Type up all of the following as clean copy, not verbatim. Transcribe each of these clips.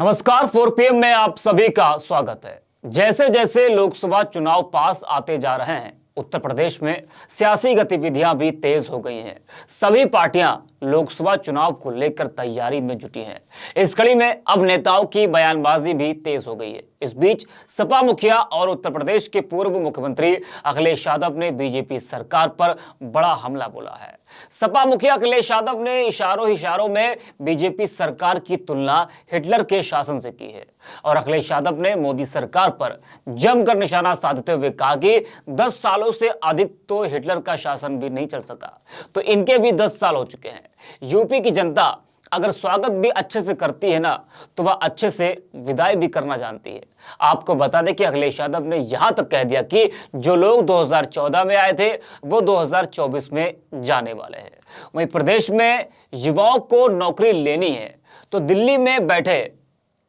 नमस्कार, 4 PM में आप सभी का स्वागत है। जैसे जैसे लोकसभा चुनाव पास आते जा रहे हैं, उत्तर प्रदेश में सियासी गतिविधियां भी तेज हो गई हैं। सभी पार्टियां लोकसभा चुनाव को लेकर तैयारी में जुटी हैं। इस कड़ी में अब नेताओं की बयानबाजी भी तेज हो गई है। इस बीच सपा मुखिया और उत्तर प्रदेश के पूर्व मुख्यमंत्री अखिलेश यादव ने बीजेपी सरकार पर बड़ा हमला बोला है। सपा मुखिया अखिलेश यादव ने इशारों में बीजेपी सरकार की तुलना हिटलर के शासन से की है और अखिलेश यादव ने मोदी सरकार पर जमकर निशाना साधते हुए कहा कि 10 सालों से अधिक तो हिटलर का शासन भी नहीं चल सका, तो इनके भी 10 साल हो चुके हैं। यूपी की जनता अगर स्वागत भी अच्छे से करती है ना, तो वह अच्छे से विदाई भी करना जानती है। आपको बता दें कि अखिलेश यादव ने यहां तक कह दिया कि जो लोग 2014 में आए थे वो 2024 में जाने वाले हैं। वहीं प्रदेश में युवाओं को नौकरी लेनी है तो दिल्ली में बैठे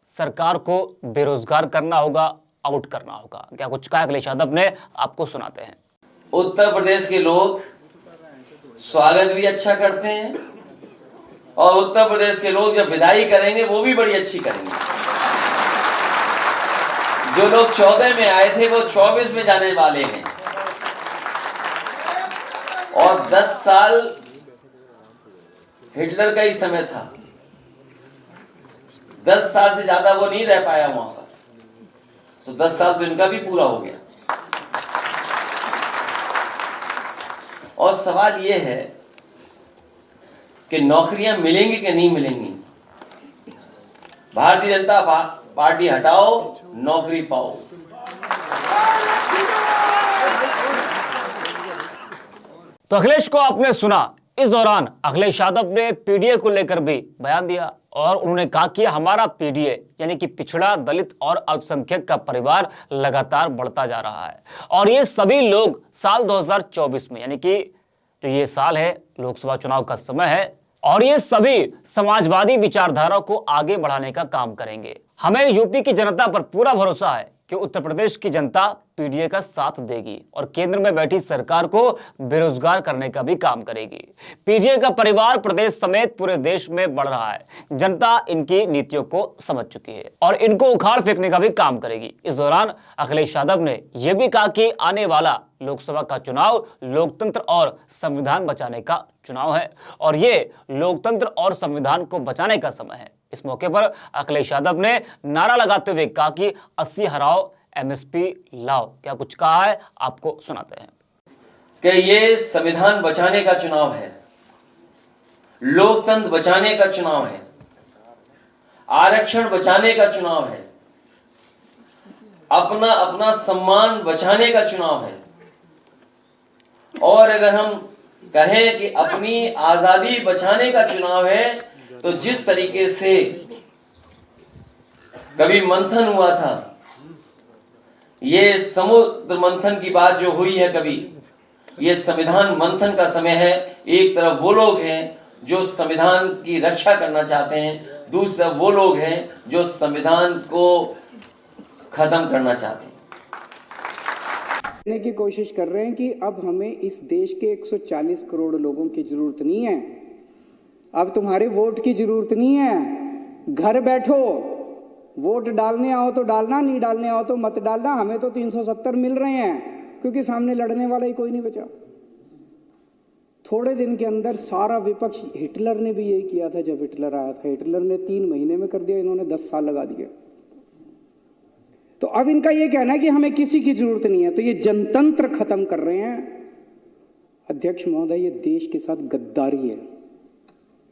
सरकार को बेरोजगार करना होगा, आउट करना होगा। क्या कुछ कहा अखिलेश यादव ने, आपको सुनाते हैं। उत्तर प्रदेश के लोग स्वागत भी अच्छा करते हैं और उत्तर प्रदेश के लोग जब विदाई करेंगे वो भी बड़ी अच्छी करेंगे। जो लोग 14 में आए थे वो 24 में जाने वाले हैं और 10 साल हिटलर का ही समय था। 10 साल से ज्यादा वो नहीं रह पाया वहां पर, तो 10 साल तो इनका भी पूरा हो गया। और सवाल ये है कि नौकरियां मिलेंगी कि नहीं मिलेंगी। भारतीय जनता पार्टी हटाओ, नौकरी पाओ। तो अखिलेश को आपने सुना। इस दौरान अखिलेश यादव ने पीडीए को लेकर भी बयान दिया और उन्होंने कहा कि हमारा पीडीए यानी कि पिछड़ा, दलित और अल्पसंख्यक का परिवार लगातार बढ़ता जा रहा है और ये सभी लोग साल 2024 में, यानी कि जो ये साल है, लोकसभा चुनाव का समय है, और ये सभी समाजवादी विचारधारा को आगे बढ़ाने का काम करेंगे। हमें यूपी की जनता पर पूरा भरोसा है कि उत्तर प्रदेश की जनता पीडीए का साथ देगी और केंद्र में बैठी सरकार को बेरोजगार करने का भी काम करेगी। पीडीए का परिवार प्रदेश समेत पूरे देश में बढ़ रहा है। जनता इनकी नीतियों को समझ चुकी है और इनको उखाड़ फेंकने का भी काम करेगी। इस दौरान अखिलेश यादव ने यह भी कहा कि आने वाला लोकसभा का चुनाव लोकतंत्र और संविधान बचाने का चुनाव है और ये लोकतंत्र और संविधान को बचाने का समय है। इस मौके पर अखिलेश यादव ने नारा लगाते हुए कहा कि 80 हराओ, एमएसपी लाओ। क्या कुछ कहा है, आपको सुनाते हैं। कि ये संविधान बचाने का चुनाव है, लोकतंत्र बचाने का चुनाव है, आरक्षण बचाने का चुनाव है, अपना अपना सम्मान बचाने का चुनाव है। और अगर हम कहें कि अपनी आजादी बचाने का चुनाव है, तो जिस तरीके से कभी मंथन हुआ था, ये समुद्र मंथन की बात जो हुई है कभी, ये संविधान मंथन का समय है। एक तरफ वो लोग हैं जो संविधान की रक्षा करना चाहते हैं, दूसरी तरफ वो लोग हैं जो संविधान को खत्म करना चाहते हैं। की कोशिश कर रहे हैं कि अब हमें इस देश के 140 करोड़ लोगों की जरूरत नहीं है, अब तुम्हारे वोट की जरूरत नहीं है। घर बैठो, वोट डालने आओ तो डालना, नहीं डालने आओ तो मत डालना। हमें तो 370 मिल रहे हैं क्योंकि सामने लड़ने वाला ही कोई नहीं बचा। थोड़े दिन के अंदर सारा विपक्ष, हिटलर ने भी यही किया था। जब हिटलर आया था, हिटलर ने 3 महीने में कर दिया, इन्होंने 10 साल लगा दिए। तो अब इनका यह कहना है कि हमें किसी की जरूरत नहीं है, तो ये जनतंत्र खत्म कर रहे हैं। अध्यक्ष महोदय, ये देश के साथ गद्दारी है,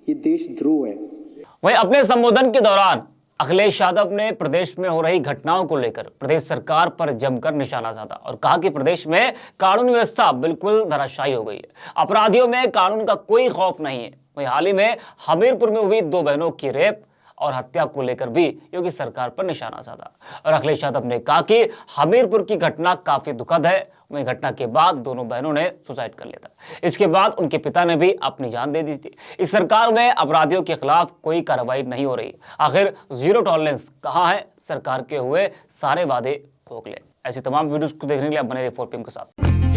ये देशद्रोह है। वहीं अपने संबोधन के दौरान अखिलेश यादव ने प्रदेश में हो रही घटनाओं को लेकर प्रदेश सरकार पर जमकर निशाना साधा और कहा कि प्रदेश में कानून व्यवस्था बिल्कुल धराशायी हो गई है। अपराधियों में कानून का कोई खौफ नहीं है। वहीं हाल ही में हमीरपुर में हुई 2 बहनों की रेप और हत्या को लेकर भी योगी सरकार पर निशाना साधा और अखिलेश यादव ने कहा कि हमीरपुर की घटना काफी दुखद है। वहीं घटना के बाद दोनों बहनों ने सुसाइड कर लिया था। इसके बाद उनके पिता ने भी अपनी जान दे दी थी। इस सरकार में अपराधियों के खिलाफ कोई कार्रवाई नहीं हो रही। आखिर जीरो टॉलरेंस कहां है? सरकार के हुए सारे वादे खोखले। ऐसी तमाम वीडियोस को देखने के लिए आप बने रहिए 4PM के साथ।